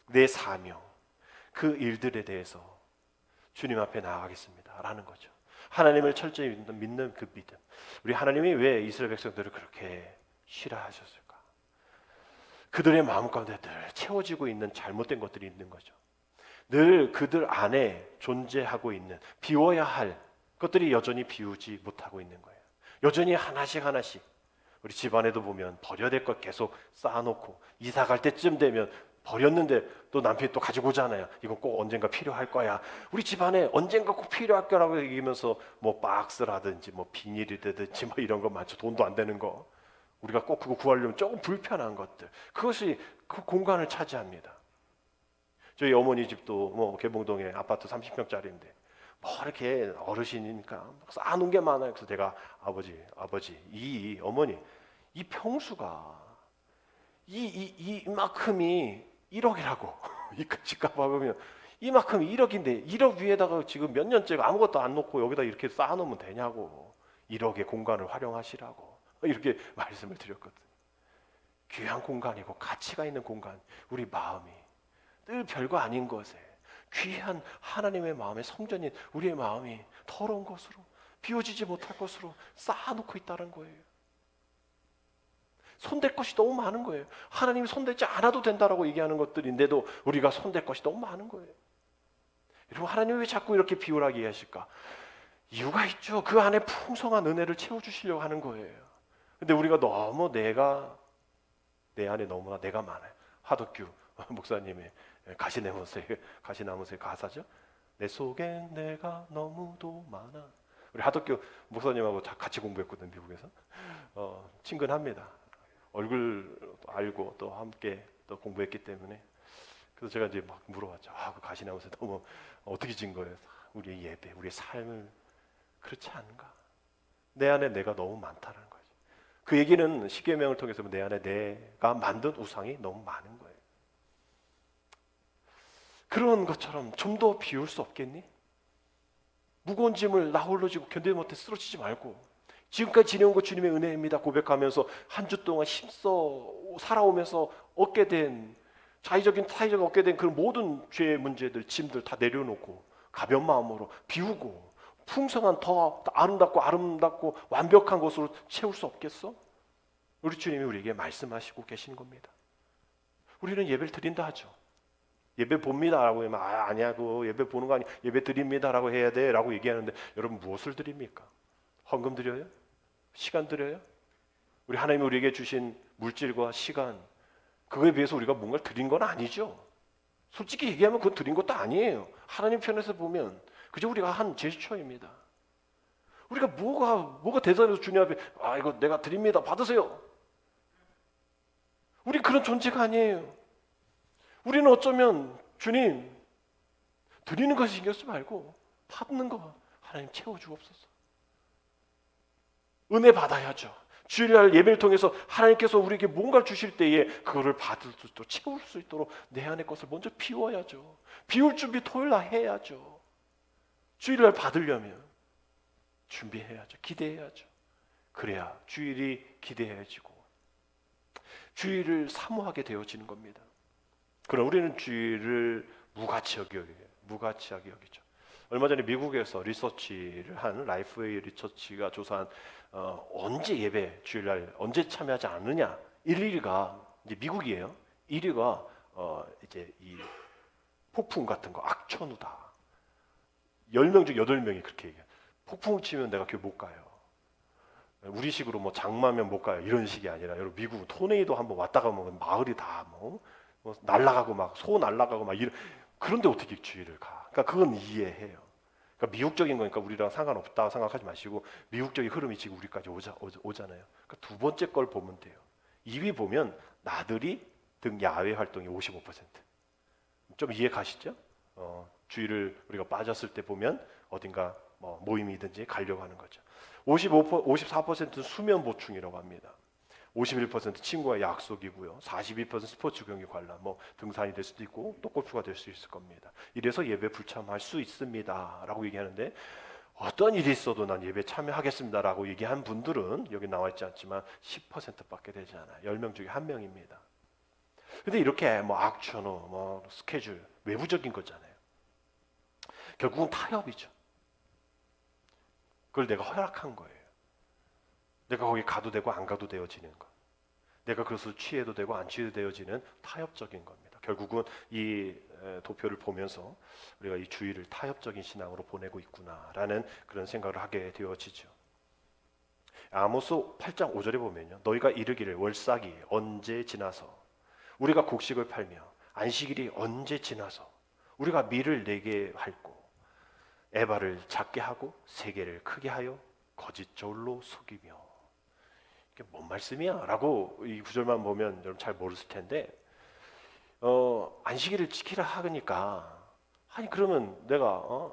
내 사명, 그 일들에 대해서 주님 앞에 나아가겠습니다 라는 거죠. 하나님을 철저히 믿는 그 믿음. 우리 하나님이 왜 이스라엘 백성들을 그렇게 싫어하셨을까? 그들의 마음 가운데 늘 채워지고 있는 잘못된 것들이 있는 거죠. 늘 그들 안에 존재하고 있는 비워야 할 것들이 여전히 비우지 못하고 있는 거예요. 여전히 하나씩 하나씩 우리 집안에도 보면 버려야 될 것 계속 쌓아놓고 이사 갈 때쯤 되면 버렸는데 또 남편이 또 가지고 오잖아요. 이거 꼭 언젠가 필요할 거야. 우리 집안에 언젠가 꼭 필요할 거라고 얘기하면서 뭐 박스라든지 뭐 비닐이 되든지 뭐 이런 거 많죠. 돈도 안 되는 거. 우리가 꼭 그거 구하려면 조금 불편한 것들. 그것이 그 공간을 차지합니다. 저희 어머니 집도 뭐 개봉동에 아파트 30평짜리인데 뭐 이렇게 어르신이니까 쌓아놓은 게 많아요. 그래서 제가 아버지 이 어머니 이 평수가 이만큼이 1억이라고 이 집값 봐보면 이만큼이 1억인데 1억 위에다가 지금 몇 년째 아무것도 안 놓고 여기다 이렇게 쌓아놓으면 되냐고 1억의 공간을 활용하시라고 이렇게 말씀을 드렸거든요. 귀한 공간이고 가치가 있는 공간, 우리 마음이 늘 별거 아닌 것에 귀한 하나님의 마음의 성전인 우리의 마음이 더러운 것으로 비워지지 못할 것으로 쌓아놓고 있다는 거예요. 손댈 것이 너무 많은 거예요. 하나님이 손대지 않아도 된다라고 얘기하는 것들인데도 우리가 손댈 것이 너무 많은 거예요. 여러분, 하나님이 왜 자꾸 이렇게 비우라게 얘기하실까? 이유가 있죠. 그 안에 풍성한 은혜를 채워주시려고 하는 거예요. 근데 우리가 너무 내 안에 너무나 내가 많아요. 하덕규 목사님의 가시나무새 가사죠. 내 속엔 내가 너무도 많아. 우리 하덕규 목사님하고 같이 공부했거든, 미국에서. 친근합니다. 얼굴 알고 또 함께 또 공부했기 때문에. 그래서 제가 이제 막 물어봤죠. 그 가시나무새 너무 어떻게 진 거예요? 우리의 예배, 우리의 삶을 그렇지 않은가? 내 안에 내가 너무 많다는 거죠. 그 얘기는 십계명을 통해서 내 안에 내가 만든 우상이 너무 많은 거예요. 그런 것처럼 좀 더 비울 수 없겠니? 무거운 짐을 나 홀로 지고 견디지 못해 쓰러지지 말고 지금까지 지내온 것 주님의 은혜입니다 고백하면서 한 주 동안 힘써 살아오면서 얻게 된 자의적인 타의적 얻게 된 그런 모든 죄의 문제들, 짐들 다 내려놓고 가벼운 마음으로 비우고 풍성한 더 아름답고 완벽한 것으로 채울 수 없겠어? 우리 주님이 우리에게 말씀하시고 계시는 겁니다. 우리는 예배를 드린다 하죠. 예배 봅니다라고 하면 아니야고 예배 보는 거 아니 예배 드립니다라고 해야 돼라고 얘기하는데 여러분 무엇을 드립니까? 헌금 드려요? 시간 드려요? 우리 하나님이 우리에게 주신 물질과 시간 그거에 비해서 우리가 뭔가를 드린 건 아니죠. 솔직히 얘기하면 그건 드린 것도 아니에요. 하나님 편에서 보면 그저 우리가 한 제스처입니다. 우리가 뭐가 대단해서 주님 앞에 이거 내가 드립니다 받으세요. 우리 그런 존재가 아니에요. 우리는 어쩌면 주님 드리는 것에 신경 쓰지 말고 받는 거 하나님 채워주옵소서. 은혜 받아야죠. 주일날 예배를 통해서 하나님께서 우리에게 뭔가를 주실 때에 그거를 받을 수 있도록 채울 수 있도록 내 안의 것을 먼저 비워야죠. 비울 준비 토요일날 해야죠. 주일날 받으려면 준비해야죠. 기대해야죠. 그래야 주일이 기대해지고 주일을 사모하게 되어지는 겁니다. 그럼 우리는 주일을 무가치하게 여기죠. 얼마 전에 미국에서 리서치를 한 라이프웨이 리서치가 조사한 언제 예배 주일날 언제 참여하지 않느냐 1위가 이제 미국이에요. 1위가 이제 이 폭풍 같은 거 악천후다. 10명 중 8명이 그렇게 얘기해요. 폭풍 치면 내가 교회 못 가요. 우리식으로 뭐 장마면 못 가요. 이런 식이 아니라 여러분 미국은 토네이도 한번 왔다 가면 마을이 다 뭐 날아가고 막 소 날아가고 막 이런 그런데 어떻게 주일을 가? 그러니까 그건 이해해요. 그러니까 미국적인 거니까 우리랑 상관없다고 생각하지 마시고 미국적인 흐름이 지금 우리까지 오잖아요. 그러니까 두 번째 걸 보면 돼요. 2위 보면 나들이 등 야외 활동이 55%. 좀 이해 가시죠? 주일을 우리가 빠졌을 때 보면 어딘가 뭐 모임이든지 가려고 하는 거죠. 54%는 수면 보충이라고 합니다. 51% 친구와의 약속이고요. 42% 스포츠 경기 관람, 뭐 등산이 될 수도 있고 또 골프가 될 수 있을 겁니다. 이래서 예배 불참할 수 있습니다라고 얘기하는데, 어떤 일이 있어도 난 예배 참여하겠습니다라고 얘기한 분들은 여기 나와 있지 않지만 10%밖에 되지 않아요. 10명 중에 1명입니다. 근데 이렇게 뭐 악천후, 뭐 스케줄, 외부적인 거잖아요. 결국은 타협이죠. 그걸 내가 허락한 거예요. 내가 거기 가도 되고 안 가도 되어지는 것. 내가 그것을 취해도 되고 안 취해도 되어지는 타협적인 겁니다. 결국은 이 도표를 보면서 우리가 이 주일을 타협적인 신앙으로 보내고 있구나라는 그런 생각을 하게 되어지죠. 아모스 8장 5절에 보면요, 너희가 이르기를 월삭이 언제 지나서 우리가 곡식을 팔며 안식일이 언제 지나서 우리가 밀을 내게 할고 에바를 작게 하고 세게를 크게 하여 거짓 저울로 속이며. 이게 뭔 말씀이야? 라고 이 구절만 보면 여러분 잘 모르실 텐데, 안식일을 지키라 하니까, 아니 그러면 내가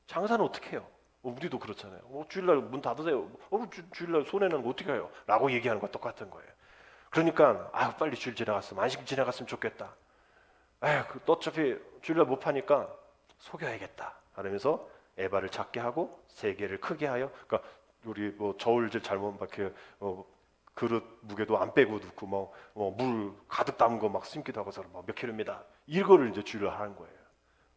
장사는 어떻게 해요? 우리도 그렇잖아요. 주일날 문 닫으세요. 주일날 손해는 어떻게 해요? 라고 얘기하는 거 똑같은 거예요. 그러니까 빨리 주일 지나갔으면, 안식 지나갔으면 좋겠다. 어차피 주일날 못 파니까 속여야겠다 하면서 에바를 작게 하고 세게를 크게 하여, 그러니까 우리 뭐 저울질 잘못 이렇게 그릇 무게도 안 빼고 넣고 물 가득 담은 거 막 심기도 하고서 몇 킬로입니다. 이거를 이제 주일날 하는 거예요.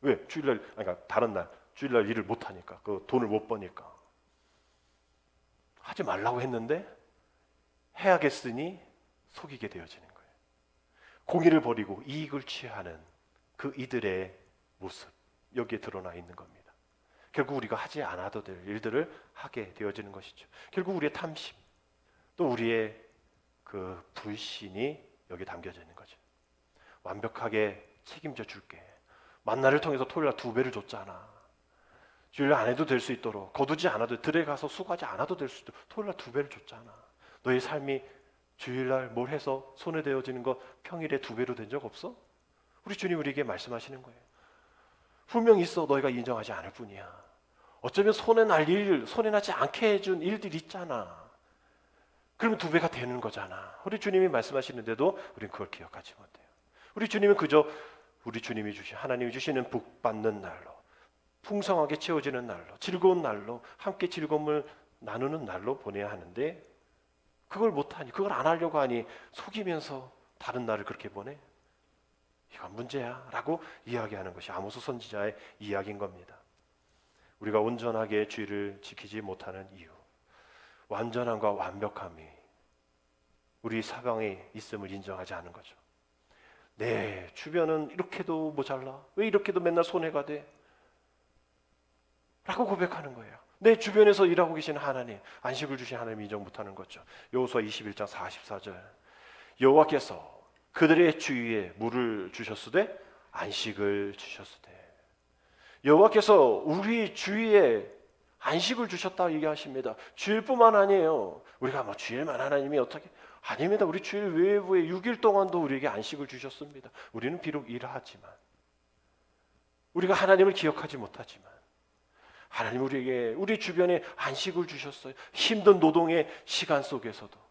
왜? 주일날, 그러니까 다른 날 주일날 일을 못 하니까, 그 돈을 못 버니까. 하지 말라고 했는데 해야겠으니 속이게 되어지는 거예요. 공의를 버리고 이익을 취하는 그 이들의 모습, 여기에 드러나 있는 겁니다. 결국 우리가 하지 않아도 될 일들을 하게 되어지는 것이죠. 결국 우리의 탐심, 또 우리의 그 불신이 여기 담겨져 있는 거죠. 완벽하게 책임져 줄게. 만나를 통해서 토요일 날 2배를 줬잖아. 주일날 안 해도 될 수 있도록, 거두지 않아도, 들에 가서 수고하지 않아도 될 수 있도록 토요일 날 2배를 줬잖아. 너의 삶이 주일날 뭘 해서 손해되어지는 거 평일에 2배로 된 적 없어? 우리 주님 우리에게 말씀하시는 거예요. 분명히 있어. 너희가 인정하지 않을 뿐이야. 어쩌면 손해나지 않게 해준 일들이 있잖아. 그러면 2배가 되는 거잖아. 우리 주님이 말씀하시는데도 우리는 그걸 기억하지 못해요. 우리 주님은 그저 우리 주님이 하나님이 주시는 복 받는 날로, 풍성하게 채워지는 날로, 즐거운 날로, 함께 즐거움을 나누는 날로 보내야 하는데, 그걸 못하니, 그걸 안 하려고 하니 속이면서 다른 날을 그렇게 보내? 이건 문제야 라고 이야기하는 것이 아모스 선지자의 이야기인 겁니다. 우리가 온전하게 주의를 지키지 못하는 이유, 완전함과 완벽함이 우리 사방에 있음을 인정하지 않은 거죠. 내 주변은 이렇게도 모자라, 왜 이렇게도 맨날 손해가 돼? 라고 고백하는 거예요. 내 주변에서 일하고 계신 하나님, 안식을 주신 하나님 인정 못하는 거죠. 여호수아 21장 44절, 여호와께서 그들의 주위에 물을 주셨으되 안식을 주셨으되. 여호와께서 우리 주위에 안식을 주셨다 얘기하십니다. 주일뿐만 아니에요. 우리가 뭐 주일만 하나님이 어떻게, 아닙니다. 우리 주일 외부에 6일 동안도 우리에게 안식을 주셨습니다. 우리는 비록 일하지만, 우리가 하나님을 기억하지 못하지만 하나님 우리에게, 우리 주변에 안식을 주셨어요. 힘든 노동의 시간 속에서도,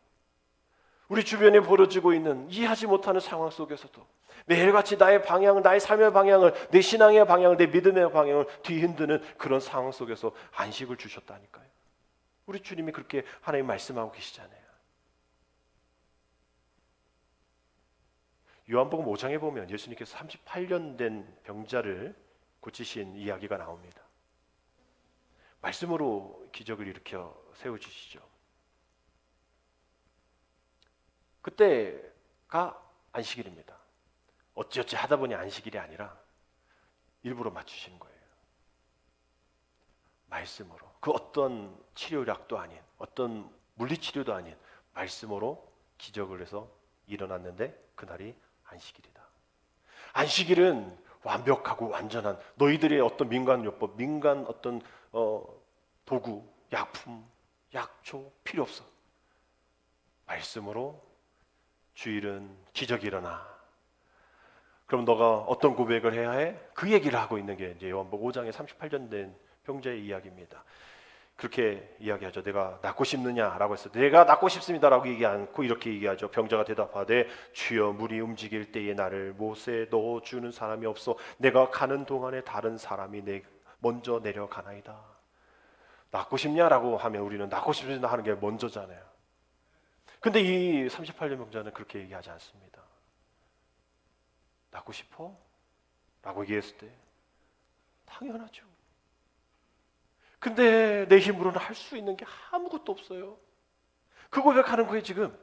우리 주변에 벌어지고 있는 이해하지 못하는 상황 속에서도 매일같이 나의 방향, 나의 삶의 방향을, 내 신앙의 방향을, 내 믿음의 방향을 뒤흔드는 그런 상황 속에서 안식을 주셨다니까요. 우리 주님이 그렇게 하나님 말씀하고 계시잖아요. 요한복음 5장에 보면 예수님께서 38년 된 병자를 고치신 이야기가 나옵니다. 말씀으로 기적을 일으켜 세워주시죠. 그때가 안식일입니다. 어찌어찌 하다 보니 안식일이 아니라 일부러 맞추신 거예요. 말씀으로. 그 어떤 치료약도 아닌, 어떤 물리치료도 아닌 말씀으로 기적을 해서 일어났는데 그날이 안식일이다. 안식일은 완벽하고 완전한, 너희들의 어떤 민간요법, 민간 어떤 도구, 약품, 약초 필요 없어. 말씀으로 주일은 기적이 일어나. 그럼 너가 어떤 고백을 해야 해? 그 얘기를 하고 있는 게 이제 요한복음 5장에 38년 된 병자의 이야기입니다. 그렇게 이야기하죠. 내가 낫고 싶느냐라고 했을 때 내가 낫고 싶습니다라고 얘기 않고 이렇게 얘기하죠. 병자가 대답하되 주여 물이 움직일 때에 나를 못에 넣어주는 사람이 없어 내가 가는 동안에 다른 사람이 먼저 내려가나이다. 낫고 싶냐라고 하면 우리는 낫고 싶습니다 하는 게 먼저잖아요. 근데 이 38년 병자는 그렇게 얘기하지 않습니다. 낫고 싶어? 라고 얘기했을 때 당연하죠. 근데 내 힘으로는 할 수 있는 게 아무것도 없어요. 그 고백하는 거예요. 지금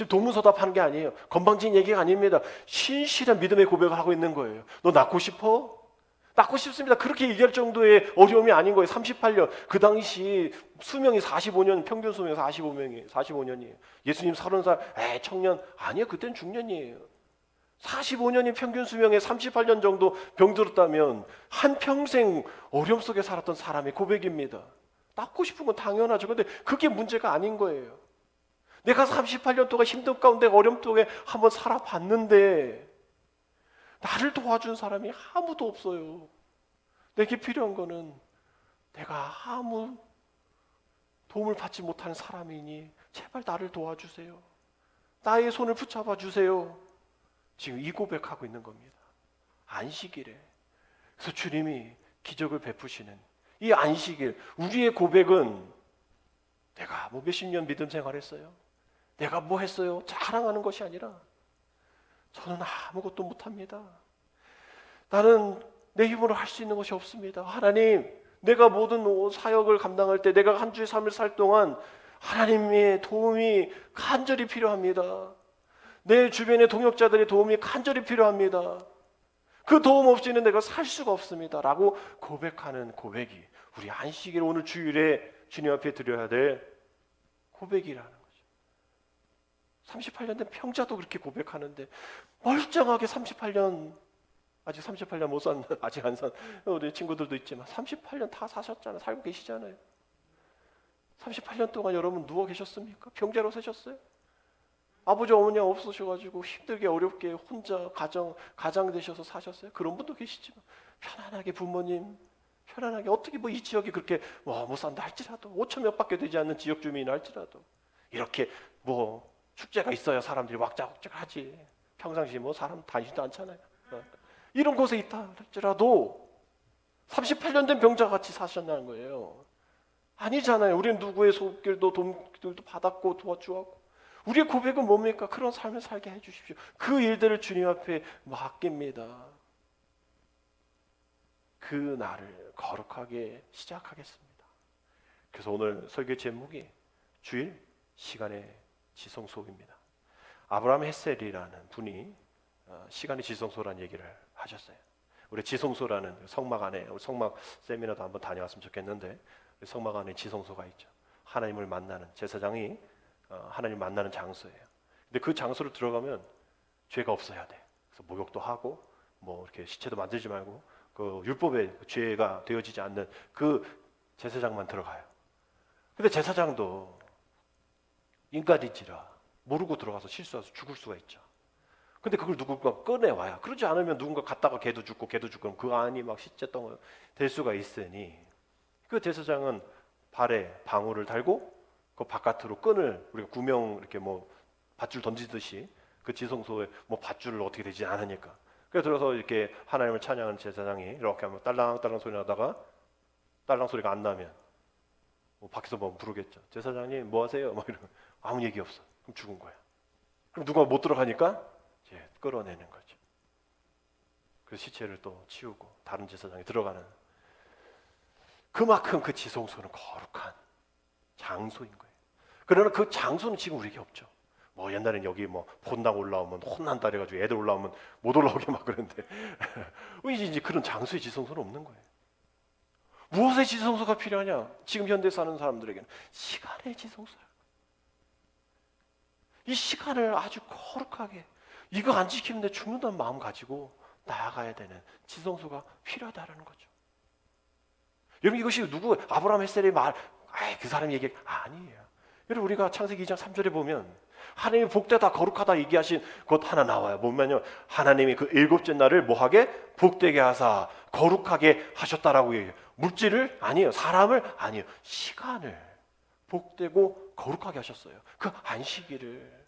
동문서답하는 게 아니에요. 건방진 얘기가 아닙니다. 신실한 믿음의 고백을 하고 있는 거예요. 너 낫고 싶어? 낫고 싶습니다. 그렇게 얘기할 정도의 어려움이 아닌 거예요. 38년. 그 당시 수명이 45년, 평균 수명이 45년이에요. 예수님 30살, 청년. 아니에요. 그땐 중년이에요. 45년이 평균 수명에 38년 정도 병들었다면 한평생 어려움 속에 살았던 사람의 고백입니다. 낫고 싶은 건 당연하죠. 근데 그게 문제가 아닌 거예요. 내가 38년 동안 힘든 가운데 어려움 속에 한번 살아봤는데 나를 도와준 사람이 아무도 없어요. 내게 필요한 거는 내가 아무 도움을 받지 못하는 사람이니 제발 나를 도와주세요. 나의 손을 붙잡아 주세요. 지금 이 고백하고 있는 겁니다. 안식일에. 그래서 주님이 기적을 베푸시는 이 안식일, 우리의 고백은 내가 뭐 몇십 년 믿음 생활했어요. 내가 뭐 했어요. 자랑하는 것이 아니라 저는 아무것도 못합니다. 나는 내 힘으로 할 수 있는 것이 없습니다. 하나님, 내가 모든 사역을 감당할 때 내가 한 주의 삶을 살 동안 하나님의 도움이 간절히 필요합니다. 내 주변의 동역자들의 도움이 간절히 필요합니다. 그 도움 없이는 내가 살 수가 없습니다. 라고 고백하는 고백이 우리 안식일 오늘 주일에 주님 앞에 드려야 될 고백이라는 거죠. 38년 된 평자도 그렇게 고백하는데 멀쩡하게 38년 아직 38년 못 산 아직 안 산 우리 친구들도 있지만 38년 다 사셨잖아요. 살고 계시잖아요. 38년 동안 여러분 누워 계셨습니까? 병자로 사셨어요? 아버지 어머니 없으셔가지고 힘들게 어렵게 혼자 가장 되셔서 사셨어요? 그런 분도 계시지만 편안하게 부모님 편안하게 어떻게 뭐 이 지역이 그렇게 못 산다 할지라도 5천 명밖에 되지 않는 지역 주민이 할지라도 이렇게 뭐 축제가 있어야 사람들이 왁자왁자하지 평상시 뭐 사람 다니지도 않잖아요. 이런 곳에 있다 할지라도 38년 된 병자같이 사셨다는 거예요. 아니잖아요. 우리는 누구의 손길도 도움도 받았고 도와주었고 우리의 고백은 뭡니까? 그런 삶을 살게 해주십시오. 그 일들을 주님 앞에 맡깁니다. 그 날을 거룩하게 시작하겠습니다. 그래서 오늘 설교 제목이 주일 시간의 지성소입니다. 아브라함 헤셀이라는 분이 시간의 지성소라는 얘기를 하셨어요. 우리 지성소라는 성막 안에 우리 성막 세미나도 한번 다녀왔으면 좋겠는데 성막 안에 지성소가 있죠. 하나님을 만나는 제사장이 하나님 만나는 장소예요. 근데 그 장소를 들어가면 죄가 없어야 돼. 그래서 목욕도 하고 뭐 이렇게 시체도 만들지 말고 그 율법에 죄가 되어지지 않는 그 제사장만 들어가요. 근데 제사장도 인간인지라 모르고 들어가서 실수해서 죽을 수가 있죠. 근데 그걸 누군가 꺼내와야. 그러지 않으면 누군가 갔다가 걔도 죽고 그럼 그 안이 막 시체덩어리 될 수가 있으니 그 제사장은 발에 방울을 달고 그 바깥으로 끈을 우리가 구명 이렇게 뭐 밧줄 던지듯이 그 지성소에 뭐 밧줄을 어떻게 되지 않으니까 그래서 들어서 이렇게 하나님을 찬양하는 제사장이 이렇게 하면 딸랑딸랑 소리 나다가 딸랑 소리가 안 나면 뭐 밖에서 뭐 부르겠죠. 제사장님 뭐 하세요? 뭐 이러면 아무 얘기 없어. 그럼 죽은 거야. 그럼 누가 못 들어가니까 이제 끌어내는 거죠. 그 시체를 또 치우고 다른 제사장이 들어가는 그만큼 그 지성소는 거룩한 장소인 거예요. 그러나 그 장소는 지금 우리에게 없죠. 뭐 옛날엔 여기 뭐 본당 올라오면 혼난다 그래가지고 애들 올라오면 못 올라오게 막 그랬는데 이제 그런 장소의 지성소는 없는 거예요. 무엇의 지성소가 필요하냐? 지금 현대 사는 사람들에게는 시간의 지성소야. 이 시간을 아주 거룩하게 이거 안 지키면 내 죽는다는 마음 가지고 나아가야 되는 지성소가 필요하다는 거죠. 여러분 이것이 누구 아브라함 햇셀의 말 그 사람 얘기 아니에요. 여러분 우리가 창세기 2장 3절에 보면 하나님이 복되다 거룩하다 얘기하신 것 하나 나와요. 보면요, 하나님이 그 일곱째 날을 뭐하게? 복되게 하사 거룩하게 하셨다라고 얘기해요. 물질을 아니에요, 사람을 아니에요, 시간을 복되고 거룩하게 하셨어요. 그 안식일을.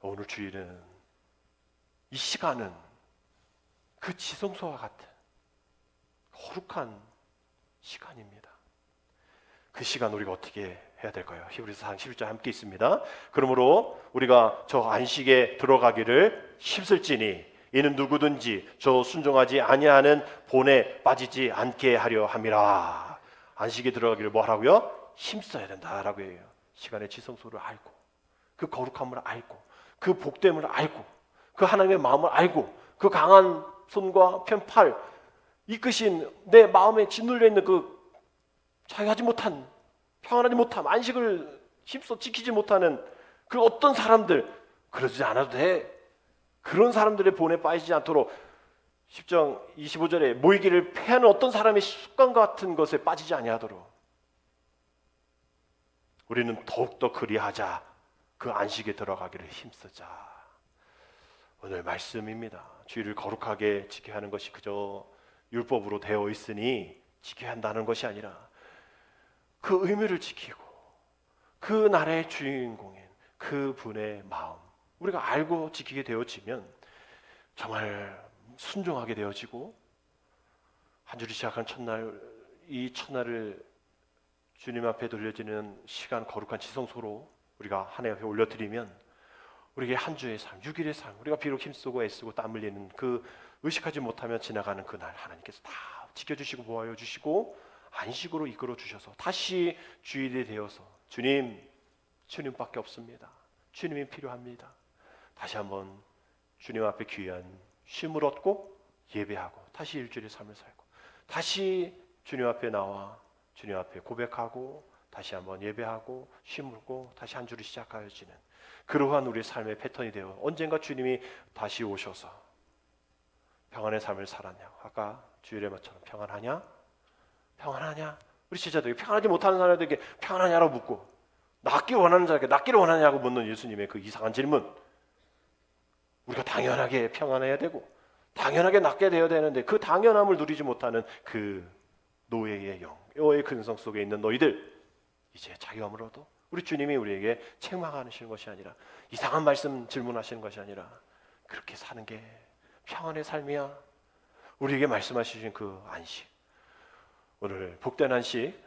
오늘 주일은 이 시간은 그 지성소와 같은 거룩한 시간입니다. 그 시간 우리가 어떻게 해야 될까요? 히브리서 4장 11절 함께 있습니다. 그러므로 우리가 저 안식에 들어가기를 힘쓸지니 이는 누구든지 저 순종하지 아니하는 본에 빠지지 않게 하려 함이라. 안식에 들어가기를 뭐 하라고요? 힘써야 된다라고 해요. 시간의 지성소를 알고, 그 거룩함을 알고, 그 복됨을 알고, 그 하나님의 마음을 알고, 그 강한 손과 편팔 이끄신 내 마음에 짓눌려 있는 그 자유하지 못한, 평안하지 못함, 안식을 힘써 지키지 못하는 그 어떤 사람들, 그러지 않아도 돼. 그런 사람들의 본에 빠지지 않도록 10장 25절에 모이기를 패하는 어떤 사람의 습관과 같은 것에 빠지지 아니하도록 우리는 더욱더 그리하자. 그 안식에 들어가기를 힘쓰자. 오늘 말씀입니다. 주일을 거룩하게 지켜야 하는 것이 그저 율법으로 되어 있으니 지켜야 한다는 것이 아니라 그 의미를 지키고 그 나라의 주인공인 그 분의 마음 우리가 알고 지키게 되어지면 정말 순종하게 되어지고, 한 주를 시작한 첫날, 이 첫날을 주님 앞에 돌려지는 시간 거룩한 지성소로 우리가 하나님 앞에 올려드리면 우리에게 한 주의 삶, 6일의 삶, 우리가 비록 힘쓰고 애쓰고 땀 흘리는 그 의식하지 못하며 지나가는 그날 하나님께서 다 지켜주시고 보호하여 주시고 안식으로 이끌어 주셔서 다시 주일이 되어서 주님밖에 없습니다. 주님이 필요합니다. 다시 한번 주님 앞에 귀한 쉼을 얻고 예배하고 다시 일주일의 삶을 살고 다시 주님 앞에 나와 주님 앞에 고백하고 다시 한번 예배하고 쉼을고 다시 한 주를 시작하여지는 그러한 우리의 삶의 패턴이 되어 언젠가 주님이 다시 오셔서 평안의 삶을 살았냐고, 아까 주일의 말처럼 평안하냐? 평안하냐? 우리 제자들에게 평안하지 못하는 사람들에게 평안하냐고 묻고 낫기를 원하는 자에게 낫기를 원하냐고 묻는 예수님의 그 이상한 질문, 우리가 당연하게 평안해야 되고 당연하게 낫게 되어야 되는데 그 당연함을 누리지 못하는 그 노예의 영, 여호와의 근성 속에 있는 너희들, 이제 자유함을 얻어. 우리 주님이 우리에게 책망하시는 것이 아니라 이상한 말씀 질문하시는 것이 아니라 그렇게 사는 게 평안의 삶이야. 우리에게 말씀하시는 그 안식, 오늘 복된 안식,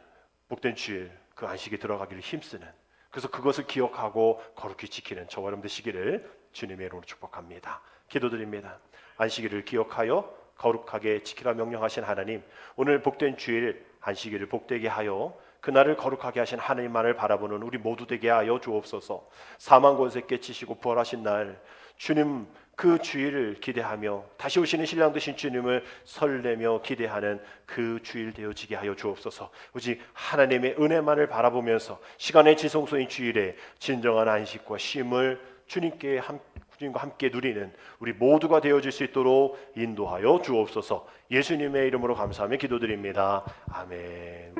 복된 주일, 그 안식에 들어가기를 힘쓰는, 그래서 그것을 기억하고 거룩히 지키는 저와 여러분 되시기를 주님의 이름으로 축복합니다. 기도드립니다. 안식일을 기억하여 거룩하게 지키라 명령하신 하나님, 오늘 복된 주일 안식일을 복되게 하여 그날을 거룩하게 하신 하나님만을 바라보는 우리 모두 되게 하여 주옵소서. 사망 권세 깨치시고 부활하신 날 주님 그 주일을 기대하며 다시 오시는 신랑 되신 주님을 설레며 기대하는 그 주일 되어지게 하여 주옵소서. 오직 하나님의 은혜만을 바라보면서 시간의 지성소인 주일에 진정한 안식과 쉼을 주님과 함께 누리는 우리 모두가 되어질 수 있도록 인도하여 주옵소서. 예수님의 이름으로 감사하며 기도드립니다. 아멘.